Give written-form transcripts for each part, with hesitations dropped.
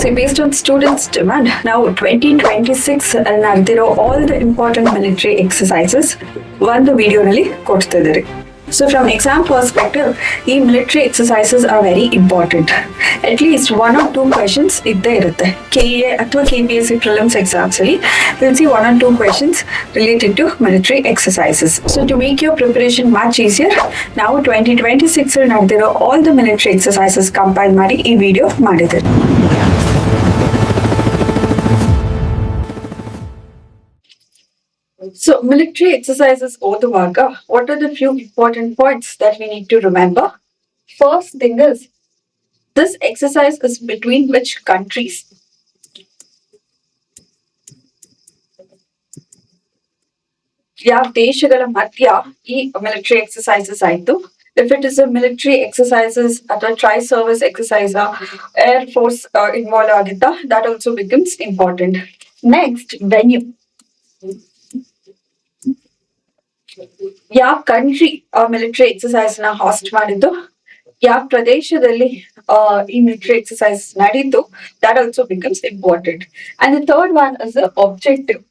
So based on students' demand, now 2026 ನಡೆದಿರೋ all the important military exercises ಒಂದು ವಿಡಿಯೋನಲ್ಲಿ ಕೊಡ್ತಿದ್ದಾರೆ. So from exam perspective, ಈ military exercises are very important. At least 1 or 2 questions ಇದ್ದೇ ಇರುತ್ತೆ. KA ಅಥವಾ KPSC prelims exams ಅಲ್ಲಿ we'll see 1 or 2 questions related to military exercises. So to make your preparation much easier, ನಾವು 2026 ಅಲ್ಲಿ ನಡೆದಿರೋ all the military exercises compile ಮಾಡಿ ಈ video ಮಾಡಿದ್ದಾರೆ. So military exercises ಓದುವಾಗ what are the few important points that we need to remember? First thing is, this exercise is between which countries? ಯಾವ ದೇಶಗಳ ಮಧ್ಯ ಈ military exercises ಆಯ್ತು. If it is a military exercises ಅಥವಾ tri service exercise, air force involve ಆಗಿದ್ದ, that also becomes important. Next, venue. ಯಾವ country military exercise ನ hoist ಮಾಡಿದ್ದು, ಯಾವ ಪ್ರದೇಶದಲ್ಲಿ ಈ ಮಿಲಿಟರಿ ಎಕ್ಸರ್ಸೈಸ್ ನಡೀತು, that also becomes important. And the third one is the objective.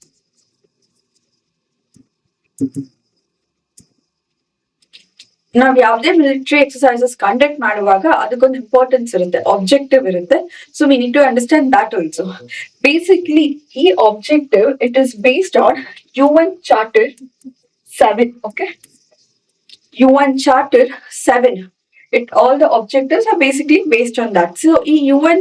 ನಾವ್ ಯಾವ್ದೇ ಮಿಲಿಟರಿ ಎಕ್ಸರ್ಸೈಸಸ್ ಕಂಡಕ್ಟ್ ಮಾಡುವಾಗ ಅದಕ್ಕೊಂದು ಇಂಪಾರ್ಟೆನ್ಸ್ ಇರುತ್ತೆ, ಆಬ್ಜೆಕ್ಟಿವ್ ಇರುತ್ತೆ. So we need to understand that also. Basically ಈ objective it is based on UN Charter 7. Okay, UN Charter 7. All the objectives are basically based on that. So UN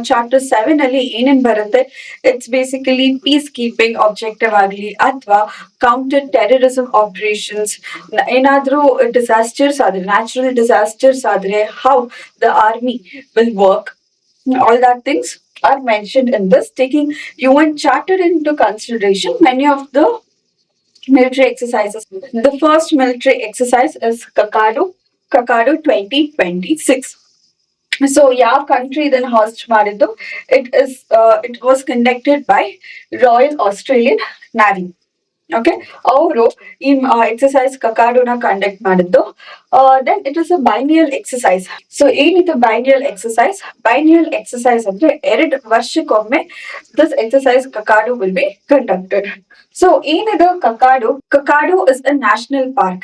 Charter 7 ಅಲ್ಲಿ ಏನೇನ್ ಬರುತ್ತೆ, it's basically peacekeeping objective ಆಗಲಿ ಅಥವಾ counter terrorism operations, ಏನಾದ್ರೂ disasters ಆದ್ರೆ, natural disasters ಆದ್ರೆ how the army will work, all that things are mentioned in this. Taking UN Charter into consideration, many of the military exercises. The first military exercise is Kakadu 2026. So ಯಾವ country then host ಮಾಡಿದ್ದು, it was conducted by Royal Australian Navy. Okay, ಅವರು ಈ exercise ಕಕಾಡುನ conduct ಮಾಡಿದ್ದು. Then it is a biennial exercise. So ಏನಿದು biennial exercise? Biennial exercise ಅಂದ್ರೆ 2 ವರ್ಷಕ್ಕೊಮ್ಮೆ this exercise Kakadu will be conducted. So ಏನಿದು Kakadu is a national park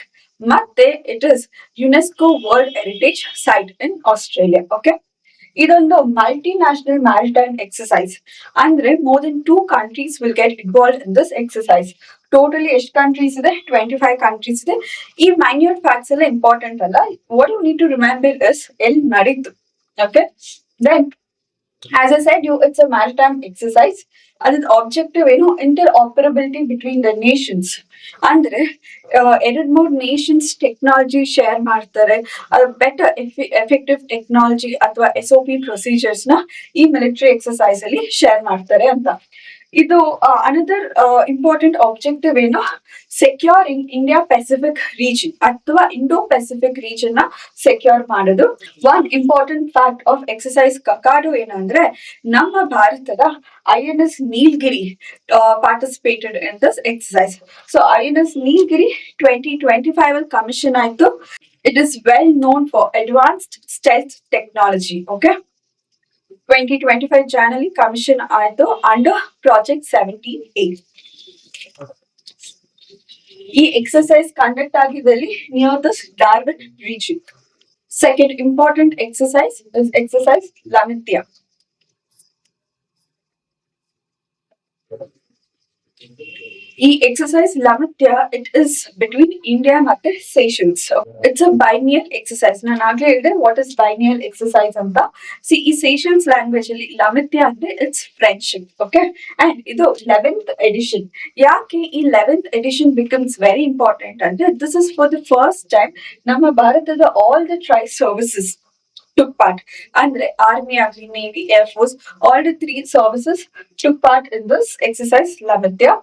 ಮತ್ತೆ it is UNESCO World Heritage Site in Australia. Okay, ಇದೊಂದು multinational maritime exercise. ಅಂದ್ರೆ more than 2 countries will get involved in this exercise. Totally ಎಷ್ಟು countries ಇದೆ? 25 countries ಇದೆ. ಈ minute facts ಎಲ್ಲ important ಅಲ್ಲ. What you need to remember is ಎಲ್ಲಿ ನಡೀತು. Okay, then as I said, it's a maritime exercise. ಅದ್ರ objective ಏನು, interoperability between the nations. ಅಂದ್ರೆ 2-3 nations ಟೆಕ್ನಾಲಜಿ ಶೇರ್ ಮಾಡ್ತಾರೆ, ಬೆಟರ್ ಎಫೆಕ್ಟಿವ್ ಟೆಕ್ನಾಲಜಿ ಅಥವಾ SOP ಪ್ರೊಸೀಜರ್ಸ್ ನ ಈ ಮಿಲಿಟರಿ ಎಕ್ಸರ್ಸೈಸ್ ಅಲ್ಲಿ ಶೇರ್ ಮಾಡ್ತಾರೆ ಅಂತ. ಇದು ಅನದರ್ ಇಂಪಾರ್ಟೆಂಟ್ ಆಬ್ಜೆಕ್ಟಿವ್ ಏನು, ಸೆಕ್ಯೂರಿಂಗ್ ಇಂಡಿಯಾ ಪೆಸಿಫಿಕ್ ರೀಜನ್ ಅಥವಾ ಇಂಡೋ ಪೆಸಿಫಿಕ್ ರೀಜನ್ ನ ಸೆಕ್ಯೂರ್ ಮಾಡೋದು. One important fact of exercise Kakadu ಏನಂದ್ರೆ, ನಮ್ಮ ಭಾರತದ INS Nilgiri participated in this exercise. So INS Nilgiri 2025 ಅಲ್ಲಿ ಕಮಿಷನ್ ಆಯ್ತು. It is well known for advanced stealth technology. Okay, 2025 January commission ಆಯ್ತು under project 17A. ಈ exercise conduct ಆಗಿದ್ದಲ್ಲಿ near this Darwin region. Second important exercise is exercise Lamitiye. ಈ exercise Lamitiye it is between India ಮತ್ತೆ Seychelles. It's a biennial exercise. ನಾನು ಆಗ್ಲೇ ಹೇಳಿದೆ what is biennial exercise ಅಂತ. ಈ ಸೆಷಲ್ಸ್ ಲ್ಯಾಂಗ್ವೇಜ್ ಅಲ್ಲಿ Lamitiye ಅಂದ್ರೆ ಇಟ್ಸ್ ಫ್ರೆಂಡ್ಶಿಪ್. ಓಕೆ, ಅಂಡ್ ಇದು 11th edition. ಯಾಕೆ ಈ 11th edition becomes very important ಅಂದ್ರೆ, this is for the first time ನಮ್ಮ ಭಾರತದ all the tri services took part. ಅಂದ್ರೆ ಆರ್ಮಿ ಆಗ್ಲಿ, navy, air force, all the 3 services took part in this exercise Lamitiye.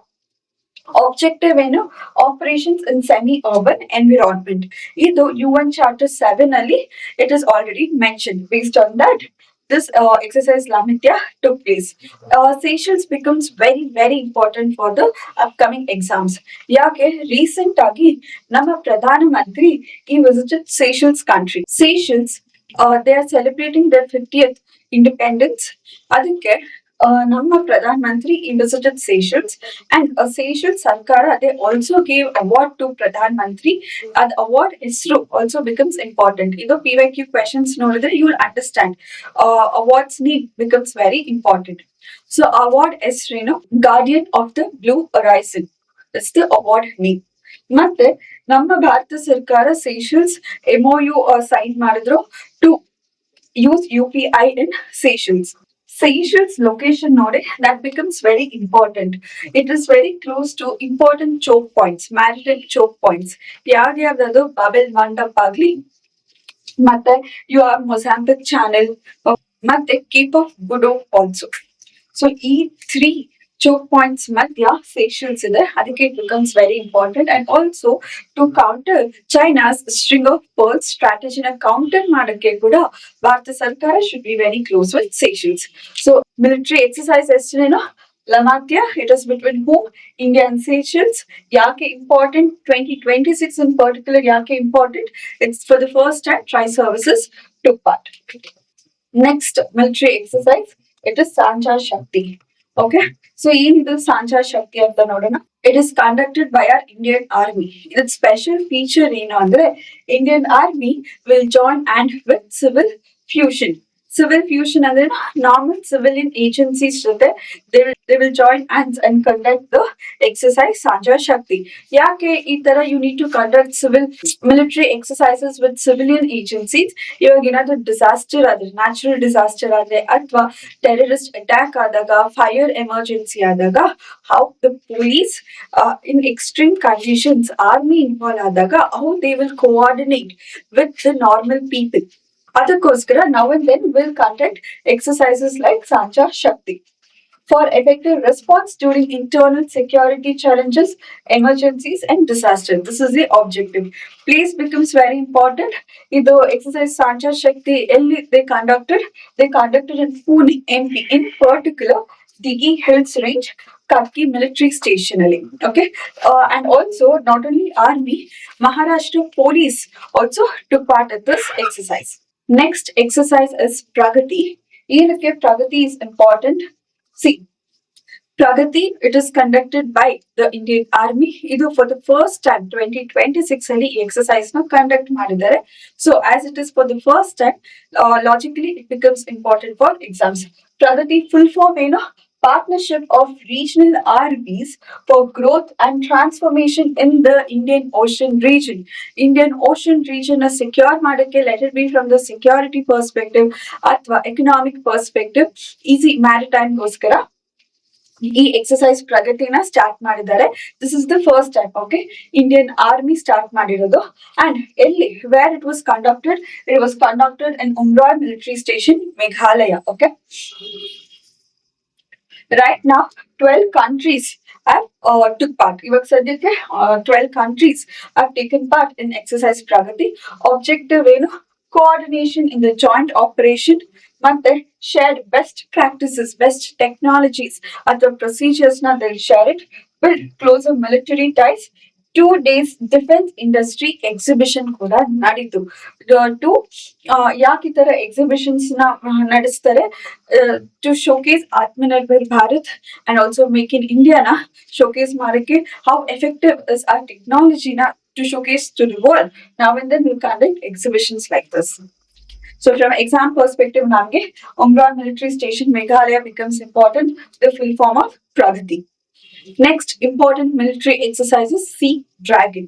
Objective ಏನು, operations ಇನ್ semi urban environment. ಇದು UN Charter 7 ಅಲ್ಲಿ it is already mention. Based on that this exercise Lamitiye took place. Seychelles becomes very very important for the upcoming exams. ಯಾಕೆ recent ಆಗಿ ನಮ್ಮ ಪ್ರಧಾನ ಮಂತ್ರಿ ಈ visited Seychelles country. Seychelles they are celebrating their 50th independence. ಅದಕ್ಕೆ ನಮ್ಮ Pradhan Mantri visited Seychelles, and Seychelles Sarkara they also gave award to Pradhan Mantri. That award ISRO also becomes important. Either PYQ questions ನೋಡಿದ್ರೆ you will understand. Awards need becomes very important. So award ISRO, Guardian of the Blue Horizon. That's the award name. ಮತ್ತೆ ನಮ್ಮ ಭಾರತ ಸರ್ಕಾರ Seychelles MOU sign ಮಾಡಿದ್ರು to use UPI in Seychelles. Seychelles location node that becomes very important. It is very close to important choke points, maritime choke points. ಯಾವ್ದು Babel Mandap ಆಗ್ಲಿ, ಮತ್ತೆ you have Mozambique Channel, ಮತ್ತೆ Cape of Good Hope also. So E3 choke points madhya Seychelles ಇದೆ, ಅದಕ್ಕೆ it becomes very important. And also to counter China's string of pearls strategy na counter ಮಾಡಕ್ಕೆ ಕೂಡ ಭಾರತ ಸರ್ಕಾರ should be very close with Seychelles. So military exercise ಎಷ್ಟೇನೋ Lamitiye, it is between whom? India and Seychelles. Yake important, 2026 in particular, yake important. It's for the first time tri-services took part. Next military exercise, it is Sanchaar Shakti. Okay, so in the Sanchaar Shakti of the Nodana, it is conducted by our Indian Army. Its special feature in andre Indian Army will join and with civil fusion. Civil fusion and then normal civilian agencies they will join hands and conduct the exercise Sanchaar Shakti. Yake itara you need to conduct civil military exercises with civilian agencies. ಇವಾಗ ಏನಾದ್ರು disaster ಆದ್ರೆ, natural disaster ಆದ್ರೆ ಅಥವಾ terrorist attack ಆದಾಗ, fire emergency ಆದಾಗ, how the police in extreme conditions army involve ಆದಾಗ how they will coordinate with the normal people. ಅದಕ್ಕೋಸ್ಕರ now and then will conduct exercises like Sanchaar Shakti for effective response during internal security challenges, emergencies, and disasters. This is the objective. Place becomes very important. In the exercise Sanchaar Shakti, they conducted in Pune, MP, in particular, Digi Hills Range, Katki military stationally. Okay, and also not only army, Maharashtra police also took part in this exercise. Next exercise is Pragati. ಏನಕ್ಕೆ Pragati is important? See, Pragati, it is conducted by the Indian Army. Idu for the first time 2026 ಅಲ್ಲಿ ಈ exercise ನ conduct ಮಾಡಿದ್ದಾರೆ. So as it is for the first time, logically it becomes important for exams. Pragati full form ಏನು? Partnership of regional armies for growth and transformation in the Indian Ocean region. Indian Ocean region is secure ಮಾಡಕ್ಕೆ, let it be from the security perspective ಅಥವಾ economic perspective, easy maritime ಗೋಸ್ಕರ ಈ exercise ಪ್ರಗತಿನ start ಮಾಡಿದ್ದಾರೆ. This is the first time. Okay, Indian army start ಮಾಡಿರೋದು. And ಎಲ್ಲಿ where it was conducted in Umroi military station, Meghalaya. Okay, right now 12 countries have took part. ಇವಾಗ ಸದ್ಯಕ್ಕೆ 12 countries have taken part in exercise Pragati. Objective ಏನು? Coordination in the joint operation, ಮತ್ತೆ shared best practices, best technologies ಅಥವಾ procedures ನ they'll share it, build closer military ties. 2 days defence industry exhibition ಕೂಡ ನಡೀತು. To ಯಾಕೆ ಈ ತರ exhibitions ನ ನಡೆಸ್ತಾರೆ? To showcase Atmanirbhar Bharat and also make in ಇಂಡಿಯಾನ ಶೋಕೇಸ್ ಮಾಡಕ್ಕೆ, ಹೌ ಎಫೆಕ್ಟಿವ್ ಇಸ್ ಆರ್ ಟೆಕ್ನಾಲಜಿನ to showcase to the world. ನಾವ್ and then will conduct exhibitions like this. So from exam perspective, namge Umrah military station Meghalaya becomes important, the full form of Pragati. Next important military exercises Sea Dragon.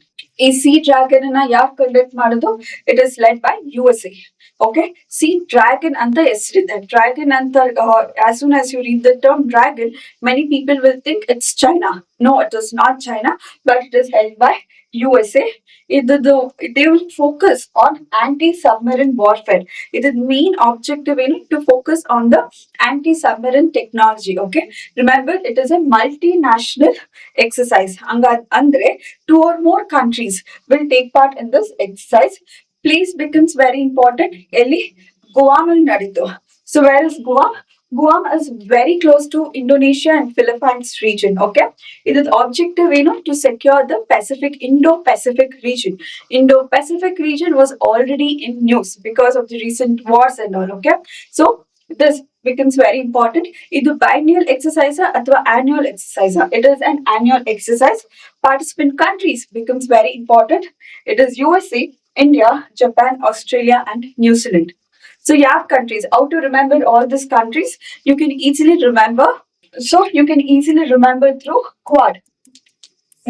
A Sea Dragon na yaar conduct ಮಾಡೋದು? It is led by USA. Okay, Sea Dragon anta ಹೆಸರಿದೆ. Dragon anta, as soon as you read the term dragon, many people will think it's China. No, it is not China, but it is held by USA. They will focus on anti-submarine warfare. The main objective is to focus on the anti-submarine technology. Okay, remember it is a multinational exercise. Andre 2 or more countries will take part in this exercise. Place becomes very important. Elli Goa will naditu. So where is Goa? Guam is very close to Indonesia and Philippines region. Okay, it is objective, to secure the Indo-Pacific region. Indo-Pacific region was already in news because of the recent wars and all. Okay, so this becomes very important. Either biennial exercise or annual exercise. It is an annual exercise. Participant countries becomes very important. It is USA, India, Japan, Australia, and New Zealand. So you have countries. How to remember all these countries? You can easily remember. So you can easily remember through quad.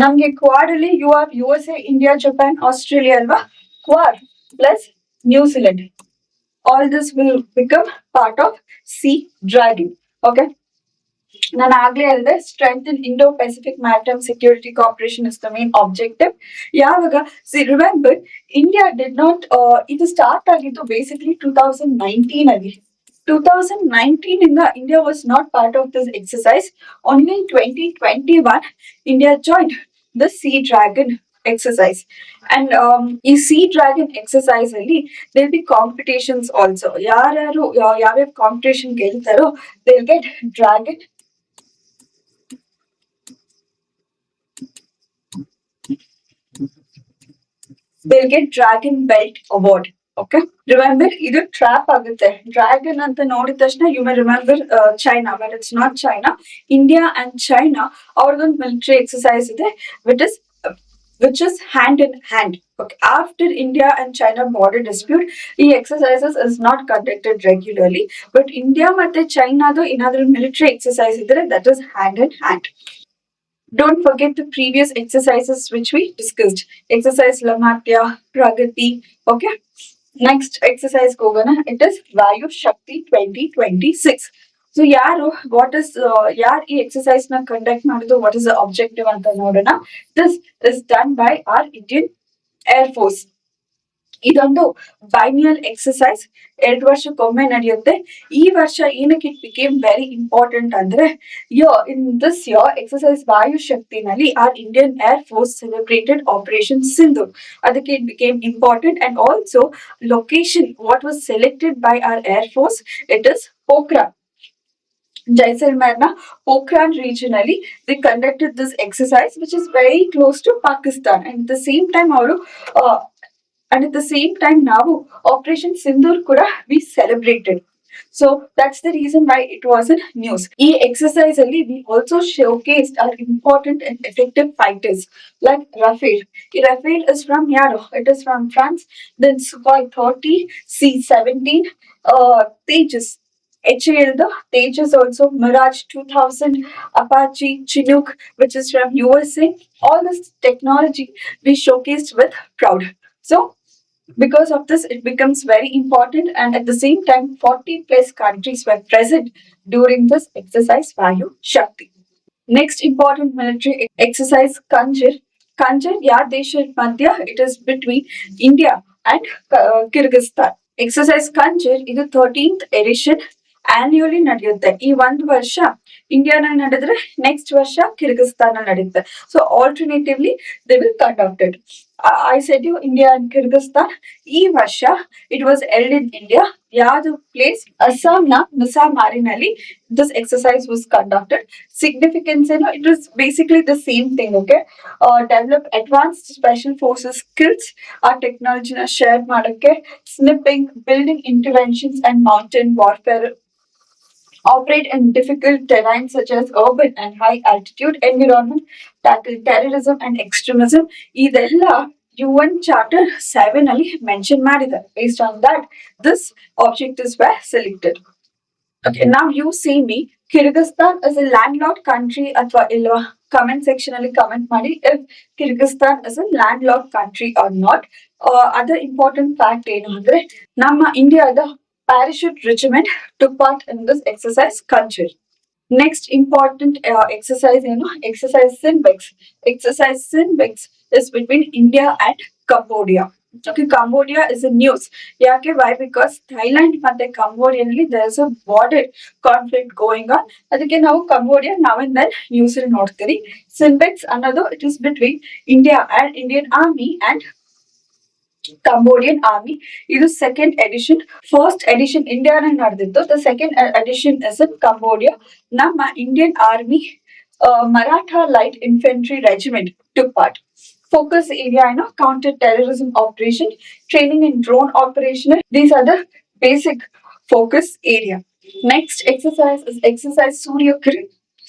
ನಮ್ಗೆ quad ಅಲ್ಲಿ you are USA, India, Japan, Australia ಅಲ್ವಾ? Quad plus New Zealand. All this will become part of Sea Dragon. Okay. ನಾನು ಆಗ್ಲೇ ಹೇಳಿದೆ strengthen Indo Pacific maritime security corporation is the main objective. ಯಾವಾಗ remember India did not ಇದು start ಆಗಿದ್ದು basically 2019 ಅಲ್ಲಿ. 2019 ಇಂದ India was not part of this exercise. Only in 2021 India joint the Sea Dragon exercise. And ಈ Sea Dragon exercise ಅಲ್ಲಿ they'll be competitions also. ಯಾರ್ಯಾರು ಯಾವ್ಯಾವ competition ಗೆಲ್ತಾರೋ they'll get Dragon they'll get Dragon Belt Award. Okay. Remember, ಇದು trap ಆಗುತ್ತೆ. Dragon ಅಂತ ನೋಡಿದ ತಕ್ಷಣ you may remember China, but it's not China. India and China ಅವ್ರದೊಂದು ಮಿಲಿಟರಿ ಎಕ್ಸಸೈಸ್ ಇದೆ which is hand in hand. Okay. After India and China border dispute, the exercises is not conducted regularly, but India ಮತ್ತೆ ಚೈನಾದು ಏನಾದ್ರೂ military exercise ಇದ್ರೆ that is hand in hand. Don't forget the previous exercises which we discussed. Exercise Lamitiye, Pragati. Okay. Next exercise Gogana. It is Vayu Shakti 2026. So what is ಯಾರ್ ಈ exercise ನ conduct ಮಾಡಿದ್ದು, what is the objective ಅಂತ ನೋಡೋಣ. This is done by our Indian Air Force. ಇದೊಂದು biennial exercise 2 ವರ್ಷಕ್ಕೊಮ್ಮೆ ನಡೆಯುತ್ತೆ. ಈ ವರ್ಷ ಏನಕ್ಕೆ ಇಟ್ ಬಿಕೇಮ್ ವೆರಿ ಇಂಪಾರ್ಟೆಂಟ್ ಅಂದ್ರೆ in this year exercise Vayu ಶಕ್ತಿನಲ್ಲಿ our Indian air force celebrated operation Sindoor. ಅದಕ್ಕೆ it became important. And also location what was selected by our air force, it is Pokhran. Jaisalmerna Pokhran region ali they conducted this exercise which is very close to Pakistan, and at the same time now Operation Sindoor kuda we celebrated. So that's the reason why it was in news. E exercise ali we also showcased our important and effective fighters like Rafale. Rafale is from Yaro. It is from France. Then Sukhoi 30, C-17, Tejas. HAL, the Tejas also, Mirage 2000, Apache, Chinook, which is from USA. All this technology we showcased with proud. So, because of this, it becomes very important, and at the same time, 40 plus countries were present during this exercise Vayu Shakti. Next important military exercise, Kanjir. Kanjir, Desha Madhya, it is between India and Kyrgyzstan. Exercise Kanjir is the 13th edition. Annually ನಡೆಯುತ್ತೆ. ಈ ಒಂದು ವರ್ಷ ಇಂಡಿಯಾನಲ್ಲಿ ನಡೆದ್ರೆ next ವರ್ಷ Kyrgyzstan ನಡೆಯುತ್ತೆ. So alternatively they will conducted. I said you India and Kyrgyzstan. ಈ ವರ್ಷ it was held in India. ಯಾವ್ದು ಪ್ಲೇಸ್? ಅಸ್ಸಾಂನ ಮಿಸಾಮಾರಿನಲ್ಲಿ this exercise was conducted. Significance ಏನು? It was basically the same thing. Okay. Develop advanced special forces skills. ಆ ಟೆಕ್ನಾಲಜಿನ share ಮಾಡೋಕ್ಕೆ, sniping, building interventions and mountain warfare, operate in difficult terrain such as urban and high altitude environment, tackle terrorism and extremism. ಇದೆಲ್ಲ UN Charter 7 ಅಲ್ಲಿ mention ಮಾಡಿದ್ದಾರೆ. Based on that, this objectives were selected. Okay, now you see me. Kyrgyzstan is a landlocked country ಅಥವಾ ಇಲ್ವಾ? Comment section ಅಲ್ಲಿ comment ಮಾಡಿ if Kyrgyzstan is a landlocked country or not. Other important fact ಏನು ಅಂದ್ರೆ ನಮ್ಮ ಇಂಡಿಯಾದ parachute regiment took part in this exercise culture. Next important exercise, exercise Sinbex. Exercise Sinbex is between India and Cambodia. Okay, Cambodia is in news. Yake why? Because Thailand and Cambodia there is a border conflict going on. Adike now Cambodia now and then news will Sinbex another, it is between India and Indian Army and Cambodian Army. ಇದು second edition. First edition India ನಡೆದಿತ್ತು. The second edition is in Cambodia. ನಮ್ಮ Indian Army Maratha Light Infantry Regiment took part. Focus area, counter-terrorism operation, training in drone operation. These are the basic focus area. Next exercise is exercise Surya Kiran.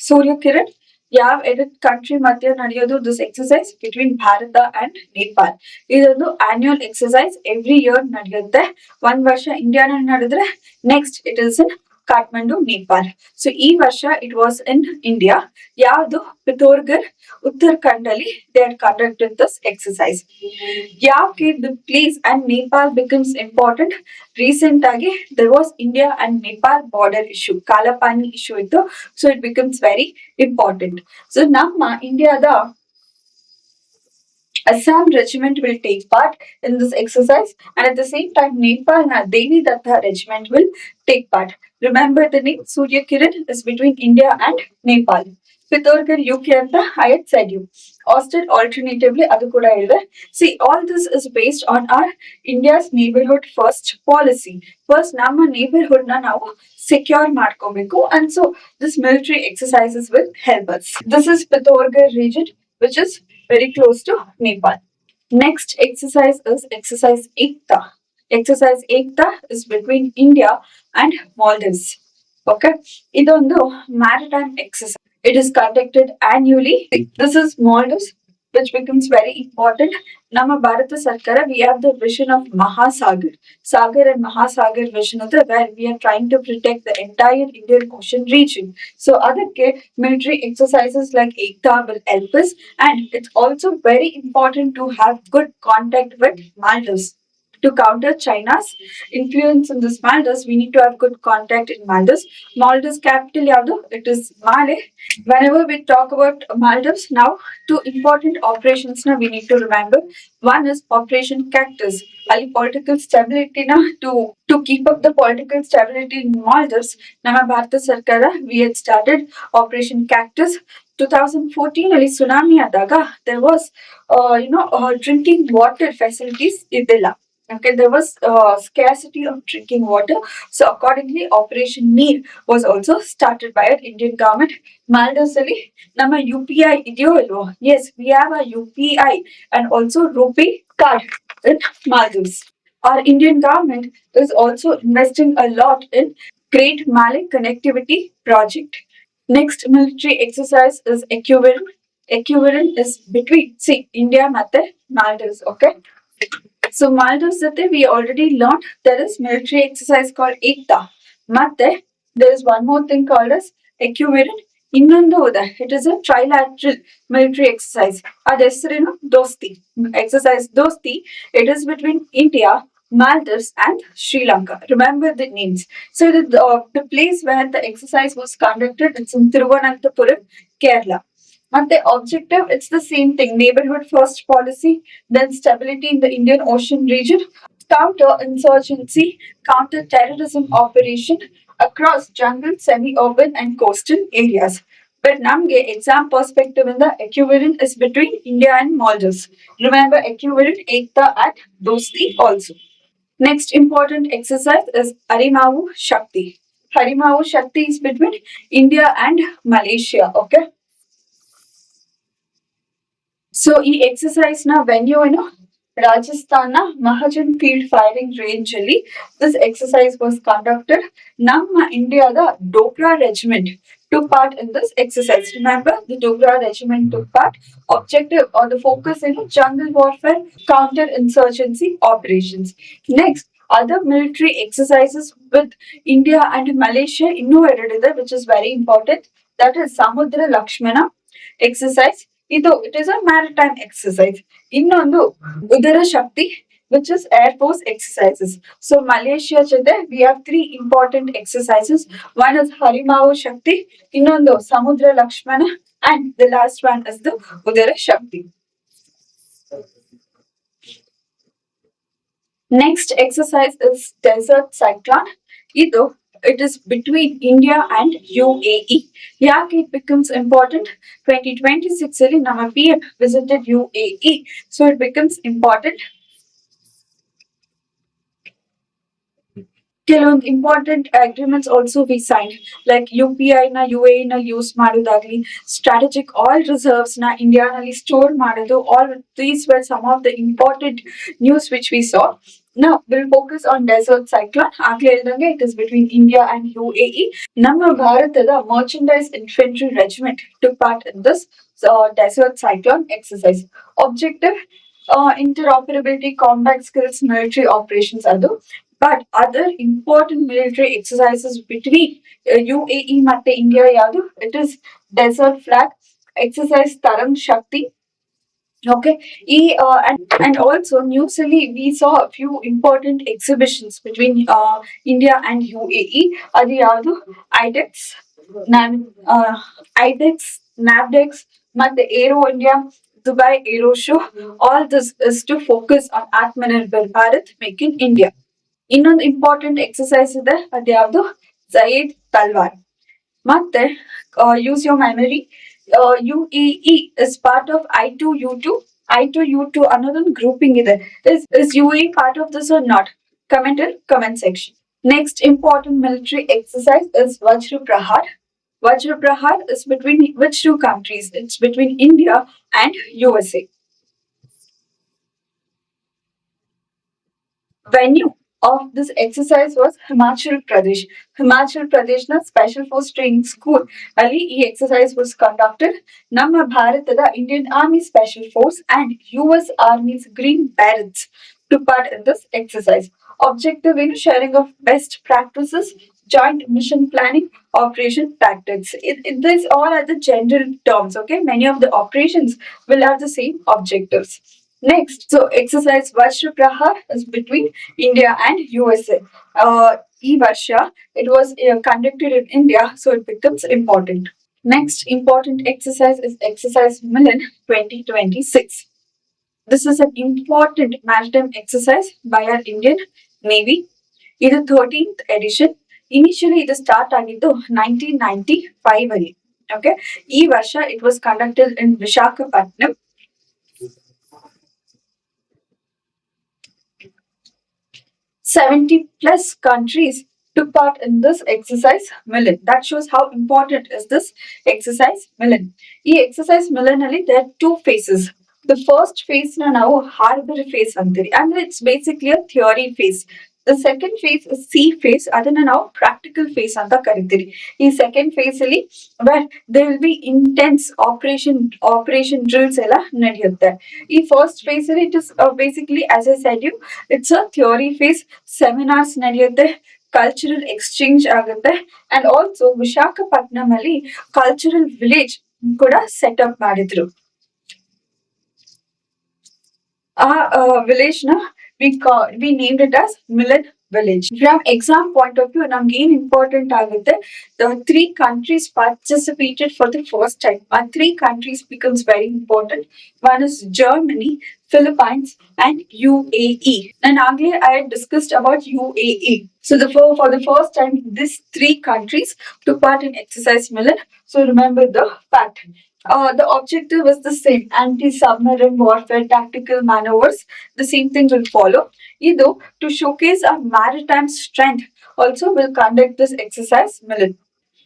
Surya Kiran. ಯಾವ ಎರಡು country ಮಧ್ಯೆ ನಡೆಯೋದು this exercise between Bharat and Nepal. ಇದೊಂದು annual exercise every year ನಡೆಯುತ್ತೆ. ಒಂದ್ ವರ್ಷ ಇಂಡಿಯಾನಲ್ಲಿ ನಡೆದ್ರೆ next it is in Kathmandu Nepal. So ಈ ವರ್ಷ ಇಟ್ ವಾಸ್ ಇನ್ ಇಂಡಿಯಾ. ಯಾವುದು ಪಿಥೋರ್ಗರ್ ಉತ್ತರಾಖಂಡ್ ಅಲ್ಲಿ they are conducted this exercise. ಯಾಕೆ the place and Nepal becomes important? Recent ಆಗಿ there was India and Nepal border issue, Kalapani issue ಇತ್ತು. So it becomes very important. So ನಮ್ಮ ಇಂಡಿಯಾದ Assam regiment will take part in this exercise, and at the same time Nepal Devi Datta regiment will take part. Remember the name Surya Kiran is between India and Nepal. Pithoragarh UK ಅಂತ I had said you. Austin alternatively ಅದು ಕೂಡ ಇದೆ. See, all this is based on our India's neighborhood first policy. First ನಮ್ಮ neighborhood ನ ನಾವು secure ಮಾಡ್ಕೋಬೇಕು, and so this military exercises will help us. This is Pithoragarh region, which is very close to Nepal. Next exercise is exercise Ekta. Exercise Ekta is between India and Maldives. Okay, ಇದೊಂದು maritime exercise. It is conducted annually. This is Maldives, which becomes very important. ನಮ್ಮ ಭಾರತ ಸರ್ಕಾರ, we have the vision of Mahasagar. Sagar and Mahasagar vision of the where we are trying to protect the entire Indian Ocean region. So ಅದಕ್ಕೆ military exercises like Ekta will help us, and it's also very important to have good contact with Maldives. To counter China's influence in this Maldives, we need to have good contact in Maldives. Maldives capital yavdu? It is Male. Whenever we talk about Maldives, now two important operations now we need to remember. One is Operation Cactus. Ali political stability na to keep up the political stability in Maldives, Nama Bharata Sarkara, we had started Operation Cactus. 2014 ಅಲ್ಲಿ tsunami ಆದಾಗ there was drinking water facilities ಇದ್ದಿಲ್ಲ. Okay, there was scarcity of drinking water. So accordingly, Operation Neer was also started by our Indian government. Maldives ali nama UPI ideo ilvo? Yes, we have a UPI and also rupee card in Maldives. Our Indian government is also investing a lot in Great Malay Connectivity Project. Next military exercise is Ekuverin. Ekuverin is between, see, India and Maldives, okay? So Maldives jate we already learned there is military exercise called Ekta. Matte there is one more thing called as Ekuverin. Innondu ಇದೆ. It is a trilateral military exercise. Ad ಹೆಸರೇನು? Dosti. Exercise Dosti. It is between India, Maldives and Sri Lanka. Remember the names. So the place where the exercise was conducted, it's in Thiruvananthapuram, Kerala. And the objective, it's the same thing. Neighborhood first policy, then stability in the Indian Ocean region, counter-insurgency, counter-terrorism operation across jungle, semi-urban and coastal areas. But namge exam perspective in the Ekuverin is between India and Maldives. Remember Ekuverin, Ekta and Dosti also. Next important exercise is Harimau Shakti. Harimau Shakti is between India and Malaysia. Okay. So ಈ exercise ನ venue ಏನು? Rajasthan Mahajan field firing range ಅಲ್ಲಿ this exercise was conducted. ನಮ್ಮ ಇಂಡಿಯಾದ Dogra regiment took part in this exercise. Remember, the Dogra regiment took part. Objective or the focus in jungle warfare, counter-insurgency operations. Next, other military exercises with India and Malaysia, which is very important. That is Samudra Lakshmana exercise. It is a maritime exercise. Innondu Udara Shakti, which is Air Force exercises. So Malaysia jade we have three important exercises. One is Harimau Shakti, innondu Samudra Lakshmana, and the last one is the Udara Shakti. Next exercise is Desert Cyclone. It is between India and UAE. Yaki it becomes important. 2026 nama PM visited UAE, so it becomes important. ಕೆಲವೊಂದು important agreements also we sign like UPI ನ UAE ನಲ್ಲಿ use ಮಾಡೋದಾಗ್ಲಿ strategic oil reserves ನ ಇಂಡಿಯಾನಲ್ಲಿ store ಮಾಡೋದು all these were some of the important news which we saw. Now we'll focus on desert cyclone. ಆಗ್ಲೇ ಹೇಳ್ದಂಗೆ it is between India and UAE. ನಮ್ಮ ಭಾರತದ merchandise infantry regiment took part in this desert cyclone exercise. Objective interoperability, combat skills, military operations adu. But other important military exercises between UAE and India yadu, it is Desert Flag exercise Tarang Shakti. Okay, and also newsily we saw a few important exhibitions between India and UAE. Adi yadu IDEX, IDEX, NAVDEX, the Aero India, Dubai Aero Show. All this is to focus on Atmanirbhar Bharat, Make in India. ಇನ್ನೊಂದು important exercise ಇದೆ ಅದ್ಯಾವುದು Zayed ತಲ್ವಾರ್. ಮತ್ತೆ use your memory, UAE is part of I2U2. I2U2 ಅನ್ನೋದೊಂದು grouping ಇದೆ. Is UAE part of this or not? Comment in comment section. Next important military exercise is Vajra Prahar. Vajra Prahar is between which two countries? It's between India and USA. Venue of this exercise was Himachal Pradesh. Himachal Pradesh na Special Force Training School. Ali, e exercise was conducted. Nama Bharatada Indian Army Special Force and US Army's Green Berets took part in this exercise. Objective in sharing of best practices, joint mission planning, operation tactics. These all are the general terms. Okay, many of the operations will have the same objectives. Next, so exercise Vajra Prahar is between India and USA. Varsha, it was conducted in India, so it becomes important. Next important exercise is exercise Milan 2026. This is an important maritime exercise by our Indian Navy. It is 13th edition. Initially, it start ಆಗಿದ್ದು 1995 ಅಲ್ಲಿ. Okay, ಈ ವರ್ಷ it was conducted in Visakhapatnam. 70 plus countries took part in this exercise Milan. That shows how important is this exercise Milan. This exercise Milan ali there are two phases. The first phase na now harbor phase antiri, and it's basically a theory phase. The second phase is sea phase, adana now practical phase anta karitiri. This second phase ali where there will be intense operation drills ella nadiyutte. This first phase ali it is basically, as I said you, it's a theory phase. Seminars ನಡೆಯುತ್ತೆ, cultural exchange ಆಗುತ್ತೆ, and also Visakhapatnam ಅಲ್ಲಿ cultural village ಕೂಡ setup ಮಾಡಿದ್ರು. ಆ village ನ we named it as Milan Village. From exam point of view, ನಮ್ಗೆ ಏನ್ important ಆಗುತ್ತೆ, the three countries participated for the first time. And three countries becomes very important. One is Germany, Philippines, and UAE. And earlier I had discussed about UAE. So for the first time, these three countries took part in exercise Milan. So remember the fact. The objective is the same: anti-submarine warfare, tactical maneuvers. The same thing will follow. Either to showcase our maritime strength, also will conduct this exercise Milan.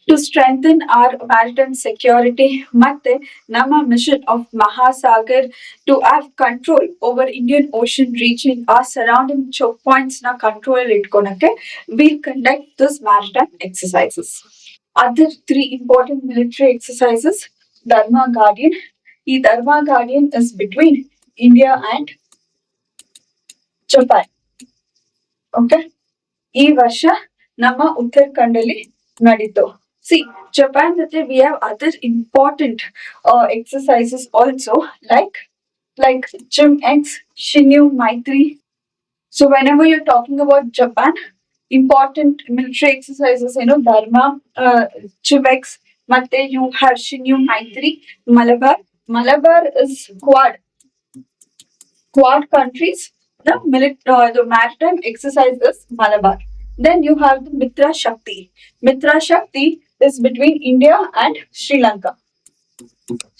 To strengthen our maritime security, ಮತ್ತೆ ನಮ್ಮ mission of Mahasagar to have control over Indian Ocean region, our surrounding choke points na control itkonake, we'll conduct this maritime exercises. Other three important military exercises, Dharma Guardian. The Dharma Guardian is between India and Japan. Okay, ಈ ವರ್ಷ ನಮ್ಮ ಉತ್ತರಾಖಂಡಲ್ಲಿ ನಡೀತು. See, Japan that we have other important exercises also like Jim X, Shinyu Maitri. So whenever you're talking about Japan, important military exercises, Dharma, Chivex, Mate, you have Shinyu Maitri, Malabar. Malabar is Quad countries. The maritime exercise is Malabar. Then you have the Mitra Shakti. Mitra Shakti is between India and Sri Lanka.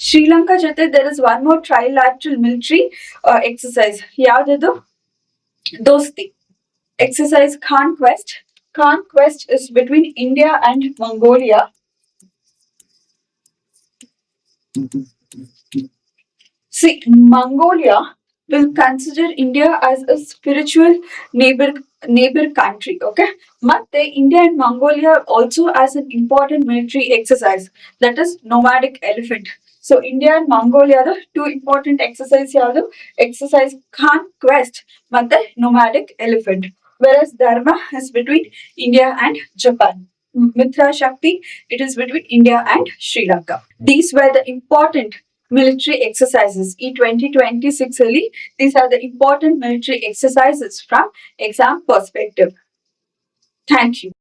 Sri Lanka jate there is one more trilateral military exercise. Yavadu? Dosti. Exercise Conquest. conquest is between India and Mongolia. See, Mongolia will consider India as a spiritual neighbor country. Okay, but India and Mongolia also as an important military exercise, that is nomadic elephant. So India and Mongolia are the two important exercise are the exercise conquest, but the nomadic elephant. Whereas Dharma is between India and Japan. Mitra Shakti, it is between India and Sri Lanka. These were the important military exercises. In 2026 early, these are the important military exercises from exam perspective. Thank you.